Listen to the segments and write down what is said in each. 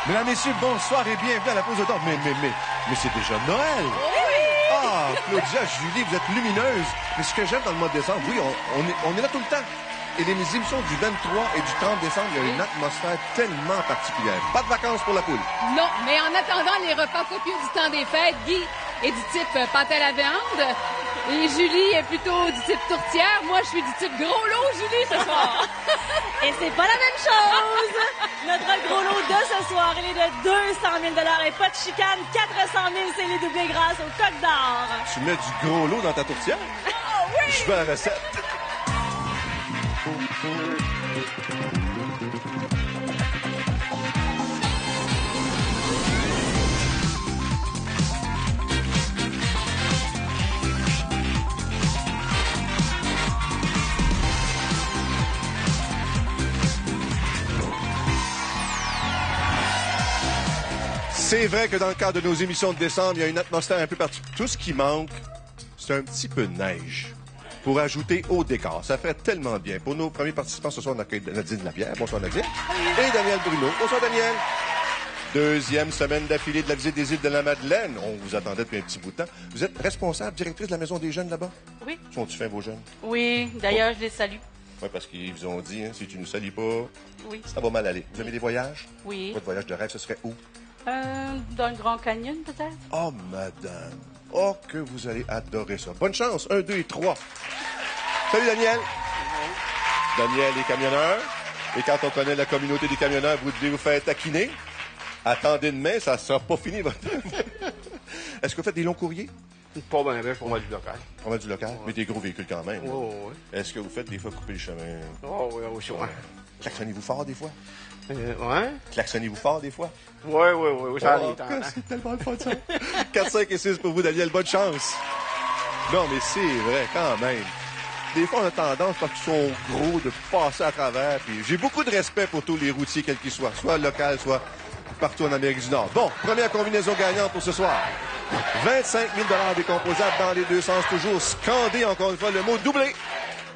Mesdames, messieurs, bonsoir et bienvenue à la pause de temps. Mais c'est déjà Noël! Oui! Ah, Claudia, Julie, vous êtes lumineuses. Mais ce que j'aime dans le mois de décembre, oui, on est là tout le temps. Et les émissions du 23 et du 30 décembre, il y a une atmosphère tellement particulière. Pas de vacances pour la poule. Non, mais en attendant les repas copieux du temps des fêtes, Guy est du type pâte à la viande et Julie est plutôt du type tourtière. Moi, je suis du type gros lot, Julie, ce soir. Et c'est pas la même chose! Notre gros lot de ce soir, il est de 200 000 et pas de chicane. 400 000, c'est les doublés grâce au Coq d'Or. Tu mets du gros lot dans ta tourtière? Ah oui! Je veux la recette. C'est vrai que dans le cadre de nos émissions de décembre, il y a une atmosphère un peu particulière. Tout ce qui manque, c'est un petit peu de neige pour ajouter au décor. Ça fait tellement bien. Pour nos premiers participants, ce soir, on accueille Nadine Lapierre. Bonsoir, Nadine. Et Daniel Bruno. Bonsoir, Daniel. Deuxième semaine d'affilée de la visite des îles de la Madeleine. On vous attendait depuis un petit bout de temps. Vous êtes responsable, directrice de la Maison des Jeunes là-bas? Oui. Sont-ils fins, vos jeunes? Oui, d'ailleurs, je les salue. Oui, parce qu'ils vous ont dit, hein, si tu nous salis pas, Oui. ça va mal aller. Vous avez des voyages? Oui. Votre voyage de rêve, ce serait où? Dans le Grand Canyon, peut-être? Oh, madame. Oh, que vous allez adorer ça. Bonne chance. 1, 2 et 3. Salut, Daniel. Daniel est camionneur. Et quand on connaît la communauté des camionneurs, vous devez vous faire taquiner. Attendez demain, ça ne sera pas fini. Est-ce que vous faites des longs courriers? Pas bien, pour moi du local. On va du local, mais des gros véhicules quand même. là. Oui. Est-ce que vous faites des fois couper le chemin? Oh, oui, oui, ouais. Klaxonnez-vous fort des fois? Ouais? Klaxonnez-vous fort des fois? Oui, ça Oh, arrive. que c'est tellement le fun, ça. 4, 5 et 6 pour vous, Daniel. Bonne chance. Non, mais c'est vrai, quand même. Des fois, on a tendance, parce qu'ils sont gros, de passer à travers. Puis j'ai beaucoup de respect pour tous les routiers, quels qu'ils soient, soit local, soit partout en Amérique du Nord. Bon, première combinaison gagnante pour ce soir. 25 000 décomposables dans les deux sens, toujours scandé encore une fois le mot doublé.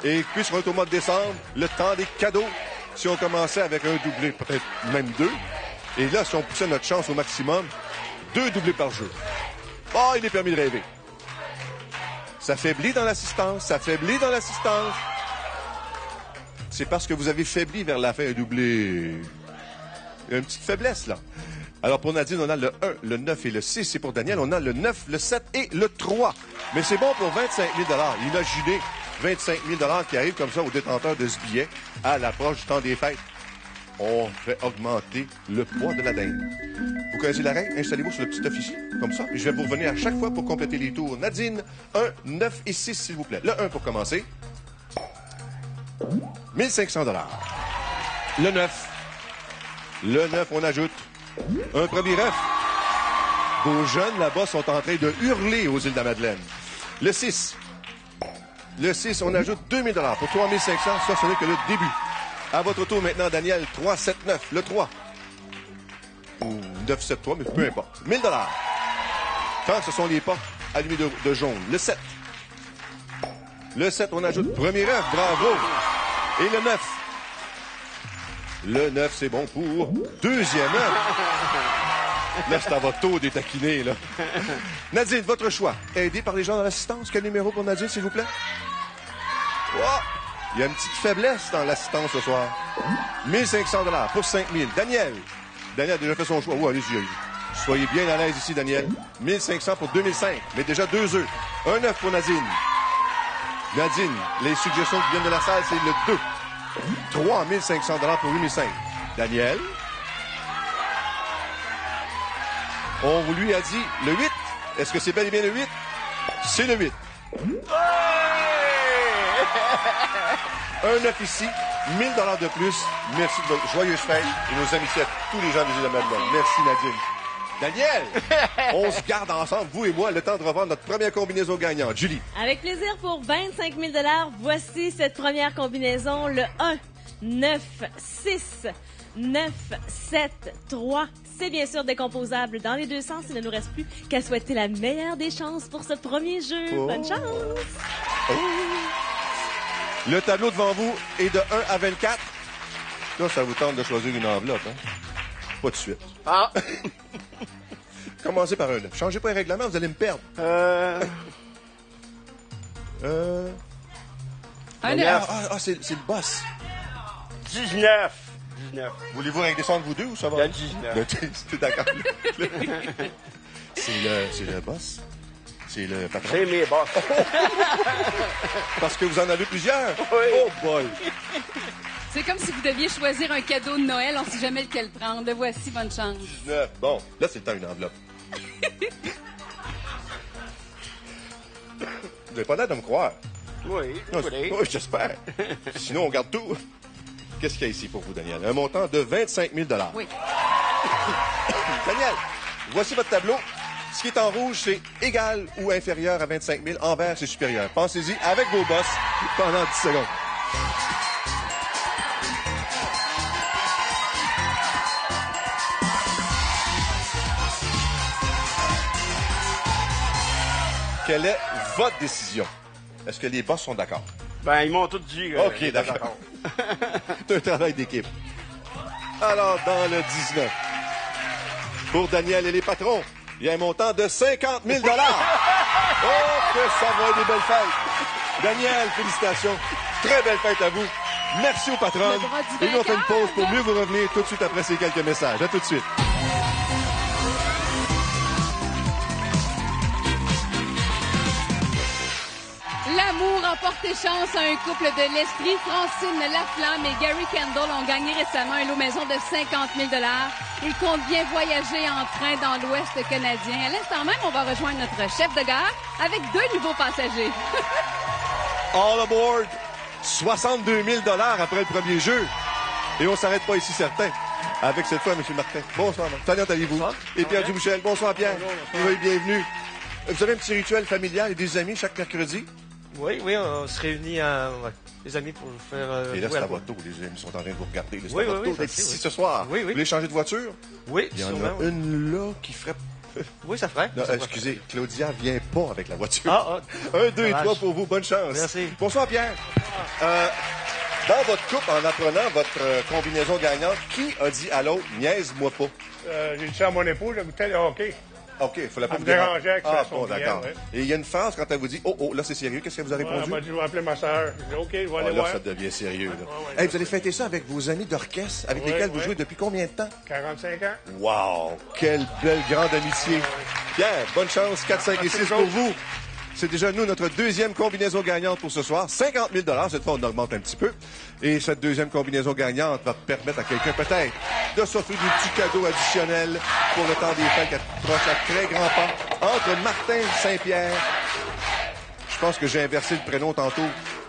Et puisqu'on est au mois de décembre, le temps des cadeaux. Si on commençait avec un doublé, peut-être même deux. Et là, si on poussait notre chance au maximum, 2 doublés par jeu. Oh, il est permis de rêver. Ça faiblit dans l'assistance, ça faiblit dans l'assistance. C'est parce que vous avez faibli vers la fin un doublé. Il y a une petite faiblesse, là. Alors, pour Nadine, on a le 1, le 9 et le 6. Et pour Daniel, on a le 9, le 7 et le 3. Mais c'est bon pour 25 000 Imaginez 25 000 qui arrivent comme ça aux détenteurs de ce billet à l'approche du temps des fêtes. On fait augmenter le poids de la dinde. Vous connaissez la règle? Installez-vous sur le petit officier, comme ça. Et je vais vous revenir à chaque fois pour compléter les tours. Nadine, 1, 9 et 6, s'il vous plaît. Le 1 pour commencer. 1 500 Le 9. Le 9, on ajoute un premier œuf. Vos jeunes là-bas sont en train de hurler aux îles de la Madeleine. Le 6. Le 6, on ajoute 2 000 pour 3 500. Ça, ce n'est que le début. À votre tour maintenant, Daniel, 3, 7, 9. Le 3. Ou 9, 7, 3, mais peu importe. 1 000 Quand ce sont les portes allumées de jaune. Le 7. Le 7, on ajoute premier œuf. Bravo. Et le 9. Le 9, c'est bon pour deuxième œuf. Là, c'est à votre tour des taquinés, là. Nadine, votre choix. Aidé par les gens dans l'assistance. Quel numéro pour Nadine, s'il vous plaît? Oh, il y a une petite faiblesse dans l'assistance ce soir. 1 500 pour 5 000. Daniel a déjà fait son choix. Oh, allez-y, allez-y. Soyez bien à l'aise ici, Daniel. 1 500 pour 2005. Mais déjà 2 œufs. Un œuf pour Nadine. Nadine, les suggestions qui viennent de la salle, c'est le 2. 3 500 pour 8 500. Daniel. On lui a dit le 8. Est-ce que c'est bel et bien le 8? C'est le 8. Un 9 ici, 1 000 de plus. Merci de votre joyeuse fête et nos amitiés à tous les gens des îles de Madeleine. Merci, Nadine. Daniel, on se garde ensemble, vous et moi, le temps de revendre notre première combinaison gagnante. Julie. Avec plaisir pour 25 000 voici cette première combinaison, le 1, 9, 6, 9, 7, 3. C'est bien sûr décomposable dans les deux sens. Il ne nous reste plus qu'à souhaiter la meilleure des chances pour ce premier jeu. Oh. Bonne chance! Oh. Le tableau devant vous est de 1 à 24. Là, ça vous tente de choisir une enveloppe. Hein? pas de suite. Ah! Commencez par un 9. Changez pas les règlements, vous allez me perdre. Un Neuf. œuf. C'est le boss. 19. 19. Voulez-vous régler ça entre vous deux ou ça va? Il y a 19. C'est d'accord. C'est le boss. C'est le patron. C'est mes boss. Parce que vous en avez plusieurs. Oui. Oh boy. C'est comme si vous deviez choisir un cadeau de Noël, on sait jamais lequel prendre. Le voici, bonne chance. 19. Bon, là, c'est le temps d'une enveloppe. Vous n'avez pas l'air de me croire. Oui, Non, oui. oui, j'espère. Sinon, on garde tout. Qu'est-ce qu'il y a ici pour vous, Daniel? Un montant de 25 000 Oui. Daniel, voici votre tableau. Ce qui est en rouge, c'est égal ou inférieur à 25 000. En vert, c'est supérieur. Pensez-y avec vos boss pendant 10 secondes. Quelle est votre décision? Est-ce que les boss sont d'accord? Ben, ils m'ont tout dit. OK, d'accord. C'est un travail d'équipe. Alors, dans le 19, pour Daniel et les patrons, il y a un montant de 50 000 Oh, que ça va être des belles fêtes! Daniel, félicitations. Très belle fête à vous. Merci aux patrons. Le bras du Et nous, on fait une vainqueur. pause pour mieux vous revenir tout de suite après ces quelques messages. À tout de suite. L'amour a porté chance à un couple de l'Estrie. Francine Laflamme et Gary Kendall ont gagné récemment un lot maison de 50 000 Ils comptent bien voyager en train dans l'Ouest canadien. À l'instant même, on va rejoindre notre chef de gare avec 2 nouveaux passagers. All aboard! 62 000 après le premier jeu. Et on s'arrête pas ici, certain. Avec cette fois, M. Martin. Bonsoir. Salut, allez-vous? Et Pierre Dubouchel. Bonsoir, Pierre. Oui, bienvenue. Vous avez un petit rituel familial et des amis chaque mercredi? Oui, on se réunit les amis pour faire... Et là, jouer c'est à la voix. votre tour. Les amis sont en train de vous regarder. C'est Oui, à votre oui, tour d'être ça, ici oui. ce soir. Oui, oui. Vous voulez changer de voiture? Oui, Il y en sûrement, a oui. une là qui ferait... Oui, ça ferait. Non, Ça ferait. excusez, Claudia vient pas avec la voiture. Ah, 1, 2 et dommage. 3 pour vous. Bonne chance. Merci. Bonsoir, Pierre. Dans votre couple, en apprenant votre combinaison gagnante, qui a dit à l'autre, niaise-moi pas? J'ai dit ça à mon épouse, j'écoutais le hockey. OK, il fallait pas Elle vous me dérangeait déranger. avec Ah, son bon, client, d'accord. ouais. Et il y a une phrase quand elle vous dit, oh, là, c'est sérieux. Qu'est-ce qu'elle vous a Ouais, répondu? elle m'a dit, je vais appeler ma soeur. J'ai dit, OK, je vais Ah, aller là, voir. ça devient sérieux. Là. ouais, Hey, vous allez fêter ça avec vos amis d'orchestre avec Ouais, lesquels vous ouais. jouez depuis combien de temps? 45 ans. Wow! Quelle belle grande amitié. Pierre, bonne chance. 4, 5 et 6 pour vous. C'est déjà, nous, notre deuxième combinaison gagnante pour ce soir. 50 000 Cette fois, on augmente un petit peu. Et cette deuxième combinaison gagnante va permettre à quelqu'un, peut-être, de s'offrir des petits cadeaux additionnels pour le temps des fêtes qui approche à très grands pas. Entre Martin Saint-Pierre. Je pense que j'ai inversé le prénom tantôt.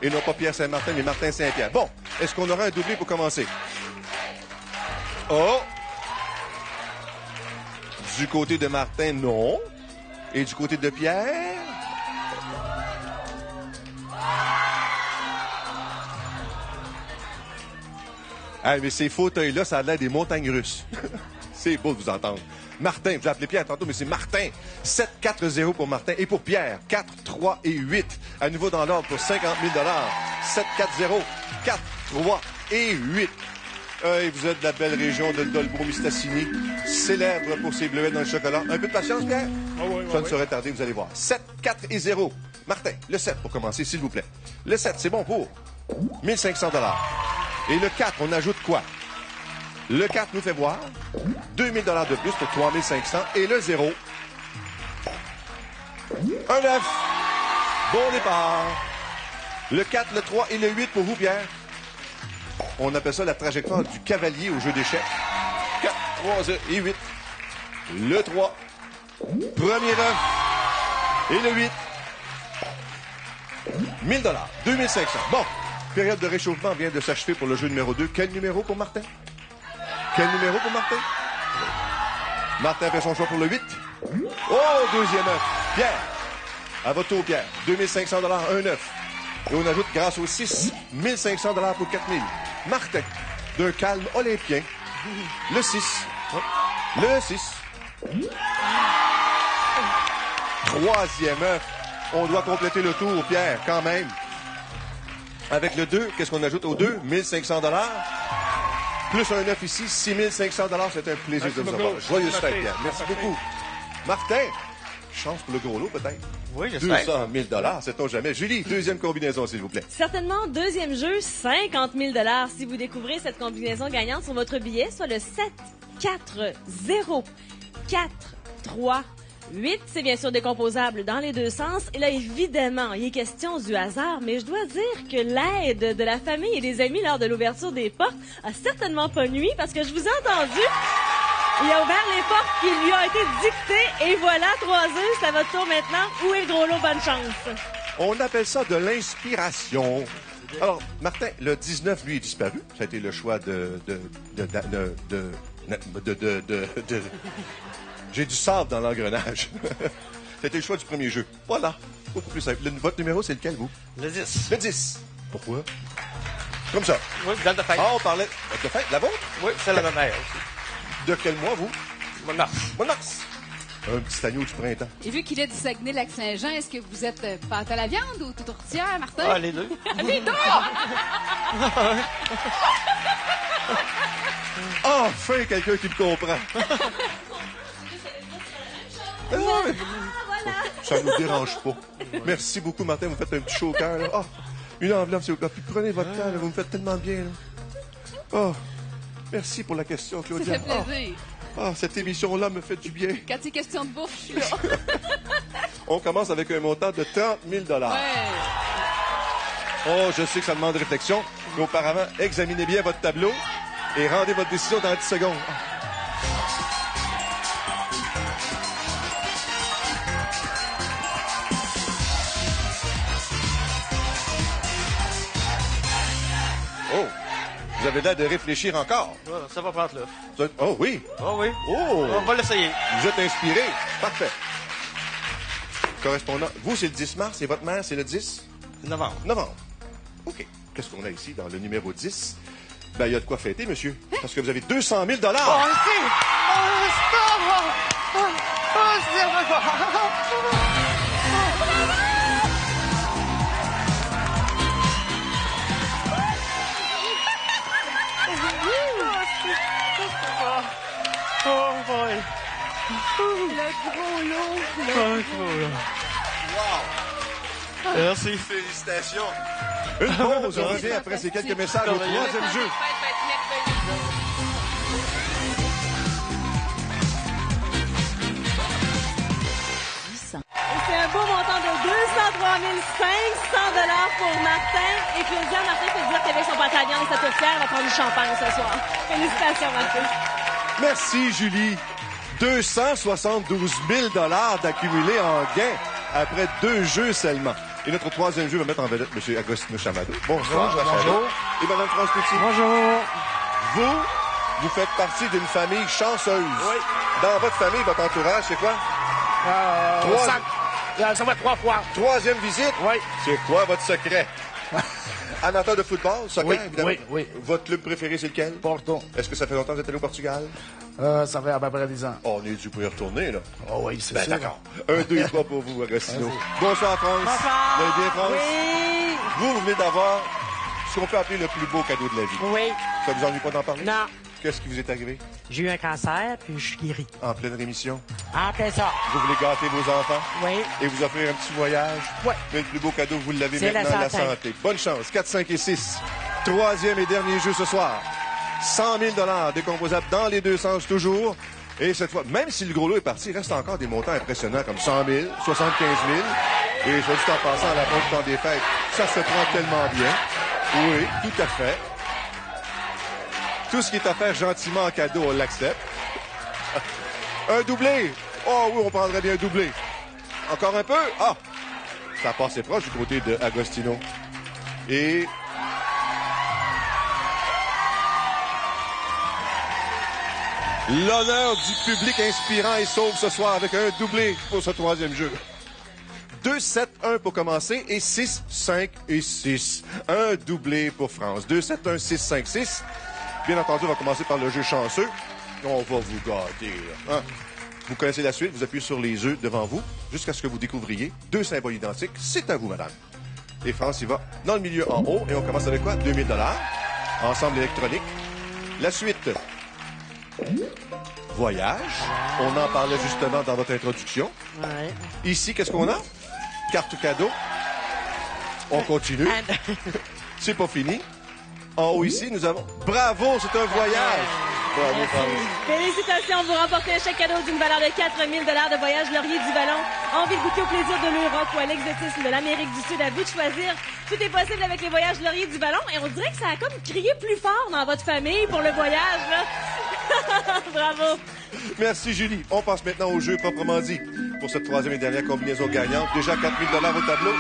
Et non pas Pierre Saint-Martin, mais Martin Saint-Pierre. Bon, est-ce qu'on aura un doublé pour commencer? Oh! Du côté de Martin, non. Et du côté de Pierre? Ah, mais ces fauteuils-là, ça a l'air des montagnes russes. C'est beau de vous entendre. Martin, vous appelé Pierre tantôt, mais c'est Martin. 7-4-0 pour Martin. Et pour Pierre, 4, 3 et 8. À nouveau dans l'ordre pour 50 000 7-4-0, 4, 3 et 8. Et vous êtes de la belle région de Dolbeau-Mistassini, célèbre pour ses bleuets dans le chocolat. Un peu de patience, Pierre? Ça ne saurait tarder, vous allez voir. 7, 4 et 0. Martin, le 7 pour commencer, s'il vous plaît. Le 7, c'est bon pour 1 500 Et le 4, on ajoute quoi? Le 4 nous fait voir 2 000 de plus pour 3 500. Et le 0, un 9. Bon départ. Le 4, le 3 et le 8 pour vous, Pierre. On appelle ça la trajectoire du cavalier au jeu d'échecs. 4, 3 et 8. Le 3. Premier 9. Et le 8. 1 000 2 500. Bon, période de réchauffement vient de s'achever pour le jeu numéro 2. Quel numéro pour Martin? Quel numéro pour Martin? Martin fait son choix pour le 8. Oh, deuxième 9. Pierre. À votre tour, Pierre. 2 500 un 9. Et on ajoute, grâce au 6, 1 500 pour 4 000. Martin, d'un calme olympien. Le 6. Le 6. Troisième 9. On doit compléter le tour, Pierre, quand même. Avec le 2, qu'est-ce qu'on ajoute au 2? 1 500 $. Plus un 9 ici, 6 500 $. C'est un plaisir de vous avoir. Joyeuse fête, Pierre. Merci beaucoup. Martin, chance pour le gros lot, peut-être. Oui, j'espère. 200 000 $, sait-on jamais. Julie, deuxième combinaison, s'il vous plaît. Certainement, deuxième jeu, 50 000 $ si vous découvrez cette combinaison gagnante sur votre billet, soit le 7, 4, 0, 4, 3, 8. C'est bien sûr décomposable dans les deux sens. Et là, évidemment, il est question du hasard, mais je dois dire que l'aide de la famille et des amis lors de l'ouverture des portes a certainement pas nui parce que je vous ai entendu. Il a ouvert les portes qui lui ont été dictées et voilà, 3 œufs, c'est à votre tour maintenant. Où est le gros lot? Bonne chance. On appelle ça de l'inspiration. Alors, Martin, le 19, lui, est disparu. Ça a été le choix J'ai du sable dans l'engrenage. C'était le choix du premier jeu. Voilà. Beaucoup plus simple. Votre numéro, c'est lequel, vous? Le 10. Le 10. Pourquoi? Comme ça. Oui, date de fête. Ah, on parlait de fête. La vôtre? Oui, celle de ma mère aussi. De quel mois, vous? Mois de mars. Mois de mars. Un petit agneau du printemps. Et vu qu'il est du Saguenay-Lac-Saint-Jean, est-ce que vous êtes pâte à la viande ou tourtière, Martin? Ah, les deux. Les deux! Enfin, quelqu'un qui me comprend. Ah, mais- Ça nous dérange pas. Merci beaucoup, Martin. Vous me faites un petit chaud au cœur. Là. Ah, une enveloppe, s'il vous plaît. Puis prenez votre temps. Là. Vous me faites tellement bien. Là. Oh, merci pour la question, Ça Claudia. fait plaisir. Cette émission-là me fait du bien. Quand c'est question de bouffe, je suis là. On commence avec un montant de 30 000 $. Ouais. Oh, je sais que ça demande réflexion, mais auparavant, examinez bien votre tableau et rendez votre décision dans 10 secondes. Oh, vous avez l'air de réfléchir encore. Voilà, ça va prendre là. Oh oui, Oh oui. oh, On va l'essayer. vous êtes inspiré. Parfait. Correspondant, vous, c'est le 10 mars et votre mère, c'est le 10 Novembre. novembre. OK. Qu'est-ce qu'on a ici dans le numéro 10? Ben, il y a de quoi fêter, monsieur. Parce que vous avez 200 000 $. Oh boy. Merci. Félicitations. Une pause. On revient après ces quelques messages au troisième jeu. Et c'est un beau montant de 203 500 $ pour Martin. Et Claudia, Martin peut dire qu'avec son bataillon et sa tourtière, elle va prendre du champagne ce soir. Félicitations, Martin. Merci, Julie. 272 000 $ d'accumulés en gains après 2 jeux seulement. Et notre troisième jeu va mettre en vedette M. Agostino Chamado. Bonsoir. Bonjour. Et Mme France Petit. Bonjour. Vous faites partie d'une famille chanceuse. Oui. Dans votre famille, votre entourage, c'est quoi? Ça va 3 fois. Troisième visite? Oui. C'est quoi votre secret? Amateur de football, soccer, Oui, évidemment. oui. Votre club préféré, c'est lequel? Porto. Est-ce que ça fait longtemps que vous êtes allé au Portugal? Ça fait à peu près 10 ans. On est dû pour y retourner, là. Oh oui, c'est Ben, sûr. d'accord. 1, 2 et 3 pour vous, Agostino. Bonsoir, France. Bonsoir. Vous allez bien, France? Oui. Vous venez d'avoir ce qu'on peut appeler le plus beau cadeau de la vie. Oui. Ça vous ennuie pas d'en parler? Non. Qu'est-ce qui vous est arrivé? J'ai eu un cancer, puis je suis guéri. En pleine rémission. En plein ça. Vous voulez gâter vos enfants Oui. et vous offrir un petit voyage? Ouais. Mais le plus beau cadeau, vous l'avez C'est maintenant, la la santé. santé. Bonne chance. 4, 5 et 6. Troisième et dernier jeu ce soir. 100 000 $ décomposables dans les deux sens toujours. Et cette fois, même si le gros lot est parti, il reste encore des montants impressionnants comme 100 000, 75 000. Et soit dit en passant à la fin du temps des fêtes, ça se prend tellement bien. Oui, tout à fait. Tout ce qui est à faire gentiment en cadeau, on l'accepte. Un doublé. Oh oui, on prendrait bien un doublé. Encore un peu. Ah, ça passait proche du côté de Agostino. Et... l'honneur du public inspirant et sauve ce soir avec un doublé pour ce troisième jeu. 2, 7, 1 pour commencer et 6, 5 et 6. Un doublé pour France. 2, 7, 1, 6, 5, 6. Bien entendu, on va commencer par le jeu chanceux. On va vous gâter. Hein? Vous connaissez la suite. Vous appuyez sur les œufs devant vous jusqu'à ce que vous découvriez 2 symboles identiques. C'est à vous, madame. Et France, il va dans le milieu en haut. Et on commence avec quoi? 2 000 $. Ensemble électronique. La suite. Voyage. On en parlait justement dans votre introduction. Ouais. Ici, qu'est-ce qu'on a? Carte cadeau. On continue. C'est pas fini. En haut ici, nous avons... Bravo, c'est un voyage. Bravo, France. Félicitations, vous remportez un chèque cadeau d'une valeur de 4 000 de voyage Laurier du Ballon. Envie de goûter au plaisir de l'Europe ou à l'exotisme de l'Amérique du Sud, à vous de choisir. Tout est possible avec les voyages Laurier du Ballon. Et on dirait que ça a comme crié plus fort dans votre famille pour le voyage, là. Bravo. Merci, Julie. On passe maintenant au jeu proprement dit. Pour cette troisième et dernière combinaison gagnante. Déjà 4 000 au tableau.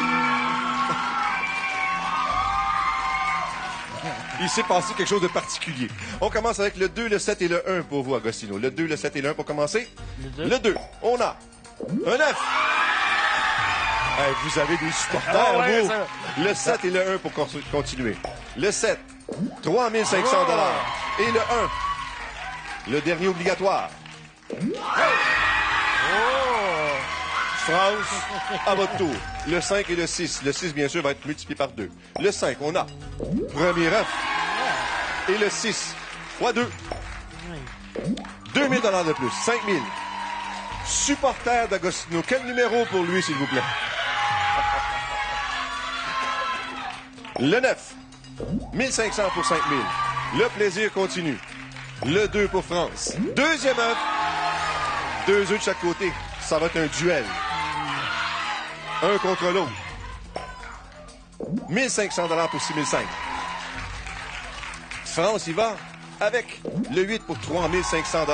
Il s'est passé quelque chose de particulier. On commence avec le 2, le 7 et le 1 pour vous, Agostino. Le 2, le 7 et le 1 pour commencer. Le 2. On a un 9. Hey, vous avez des supporters, vous. Le 7 et le 1 pour continuer. Le 7, 3 500 $. Et le 1, le dernier obligatoire. France, à votre tour. Le 5 et le 6. Le 6, bien sûr, va être multiplié par 2. Le 5, on a premier œuf. Et le 6, fois 2. 2 000 $ de plus. 5 000. Supporter d'Agostino. Quel numéro pour lui, s'il vous plaît? Le 9. 1 500 pour 5 000. Le plaisir continue. Le 2 pour France. Deuxième œuf. 2 œufs de chaque côté. Ça va être un duel. Un contre l'autre. 1 500 $ pour 6 500. France y va avec le 8 pour 3 500 $.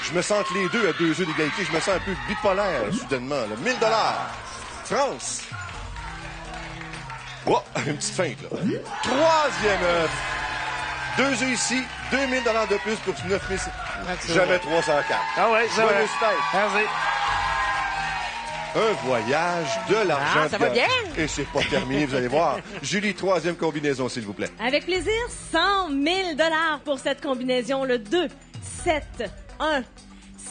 Je me sens que les deux à 2 œufs d'égalité. Je me sens un peu bipolaire, soudainement. Là. 1 000 $. France. Oh, une petite feinte, là. Troisième œuf. 2 œufs ici. 2 000 $ de plus pour 9 500. Jamais 304. Ah ouais, c'est vrai. Merci. Un voyage, de l'argent. Ah, ça va bien. Et c'est pas terminé, vous allez voir. Julie, troisième combinaison, s'il vous plaît. Avec plaisir, 100 000 $ pour cette combinaison. Le 2, 7, 1,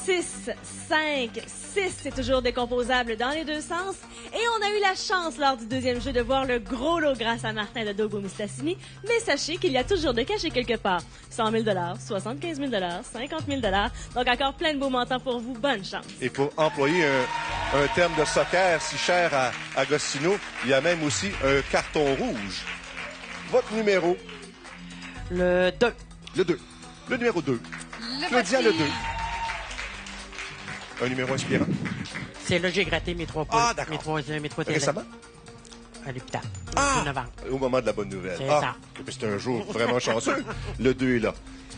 6, 5, 6. C'est toujours décomposable dans les deux sens. Et on a eu la chance lors du deuxième jeu de voir le gros lot grâce à Martin de Dogo-Mistassini. Mais sachez qu'il y a toujours de caché quelque part. 100 000 $, 75 000 $, 50 000 $. Donc encore plein de beaux montants pour vous. Bonne chance. Et pour employer un terme de soccer si cher à Agostino, il y a même aussi un carton rouge. Votre numéro? Le 2. Le 2. Le numéro 2. Claudia, le 2. Un numéro inspirant. C'est là que j'ai gratté mes 3 poules. Ah, d'accord. Mes trois télés. Récemment? À l'hôpital. Ah! Le novembre. Au moment de la bonne nouvelle. C'est Ah, ça. c'est un jour vraiment chanceux. Le 2 est là.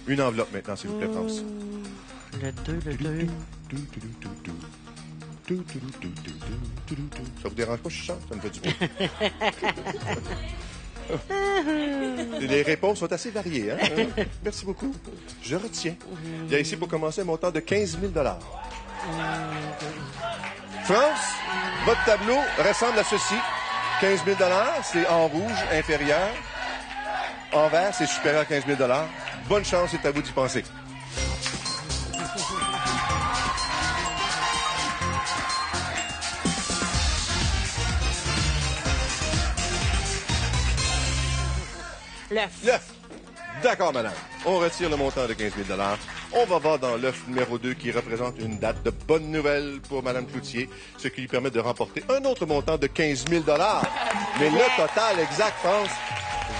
Une enveloppe maintenant, s'il vous plaît, France. Le 2, le 2. Ça vous dérange pas, je chante? Ça me fait du bien. Les réponses sont assez variées. Hein? Merci beaucoup. Je retiens. Il y a ici pour commencer un montant de 15 000 $. France, votre tableau ressemble à ceci. 15 000 $, c'est en rouge inférieur. En vert, c'est supérieur à 15 000 $. Bonne chance, c'est à vous d'y penser. L'œuf. L'œuf. D'accord, madame. On retire le montant de 15 000 $. On va voir dans l'œuf numéro 2 qui représente une date de bonne nouvelle pour madame Cloutier, ce qui lui permet de remporter un autre montant de 15 000 $. Mais le total exact, France,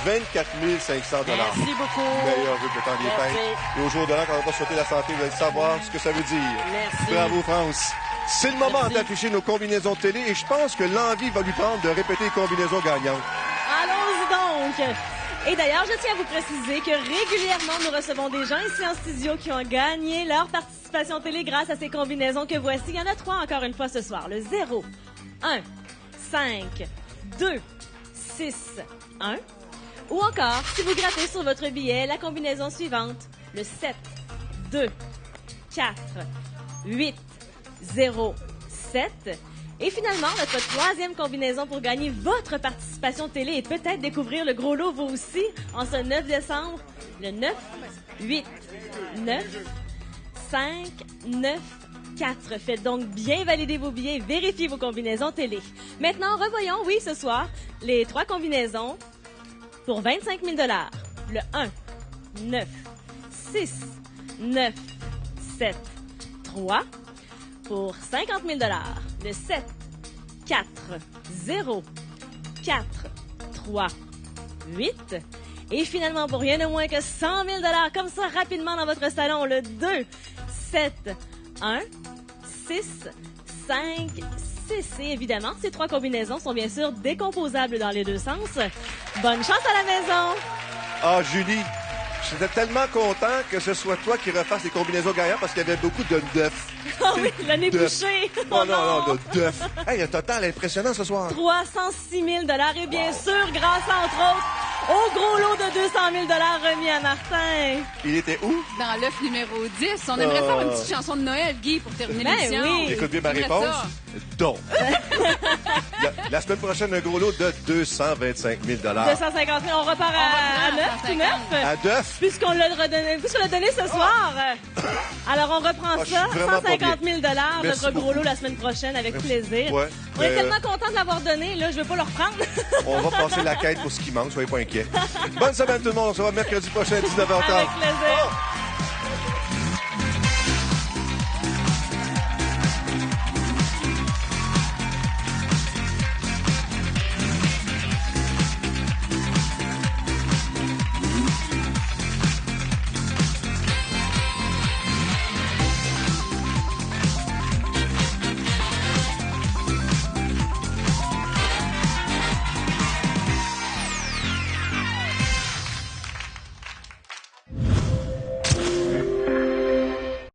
24 500 $. Merci beaucoup. Meilleur vœu que le temps des Merci. fêtes. Et au jour de l'an, quand on va souhaiter la santé, vous allez savoir ce que ça veut dire. Merci. Bravo, France. C'est le moment Merci. d'afficher nos combinaisons de télé et je pense que l'envie va lui prendre de répéter les combinaisons gagnantes. Allons-y donc! Et d'ailleurs, je tiens à vous préciser que régulièrement, nous recevons des gens ici en studio qui ont gagné leur participation télé grâce à ces combinaisons que voici. Il y en a 3 encore une fois ce soir. Le 0, 1, 5, 2, 6, 1. Ou encore, si vous grattez sur votre billet, la combinaison suivante. Le 7, 2, 4, 8, 0, 7. Et finalement, notre troisième combinaison pour gagner votre participation télé et peut-être découvrir le gros lot vous aussi en ce 9 décembre. Le 9, 8, 9, 5, 9, 4. Faites donc bien valider vos billets et vérifiez vos combinaisons télé. Maintenant, revoyons, oui, ce soir, les 3 combinaisons pour 25 000 $. Le 1, 9, 6, 9, 7, 3 pour 50 000 Le 7, 4, 0, 4, 3, 8. Et finalement, pour rien de moins que 100 000 comme ça, rapidement dans votre salon, le 2, 7, 1, 6, 5, 6. Et évidemment, ces 3 combinaisons sont bien sûr décomposables dans les deux sens. Bonne chance à la maison! Ah, Julie, j'étais tellement content que ce soit toi qui refasses les combinaisons gagnantes parce qu'il y avait beaucoup de d'œufs. Oh oui, le nez D'œufs. bouché! Oh non, de d'œufs. Hey, le total est impressionnant ce soir. 306 000 et bien sûr, grâce entre autres au gros lot de 200 000 remis à Martin. Il était où? Dans l'œuf numéro 10, on aimerait faire une petite chanson de Noël, Guy, pour terminer Ben l'émission. oui. Écoute bien ma J'aimerais réponse. ça. Donc. La semaine prochaine, un gros lot de 225 000 250 000, on repart à 9 tout 150. neuf. À d'œufs? Puisqu'on l'a donné ce soir. Alors, on reprend Ah, je ça. suis vraiment pas 150 000 Merci notre gros beaucoup. lot la semaine prochaine, avec plaisir. Ouais, On est tellement contents de l'avoir donné, là, je veux pas le reprendre. On va passer la quête pour ce qui manque, soyez pas inquiets. Bonne semaine tout le monde, on se revoit mercredi prochain à 19h30. Avec plaisir.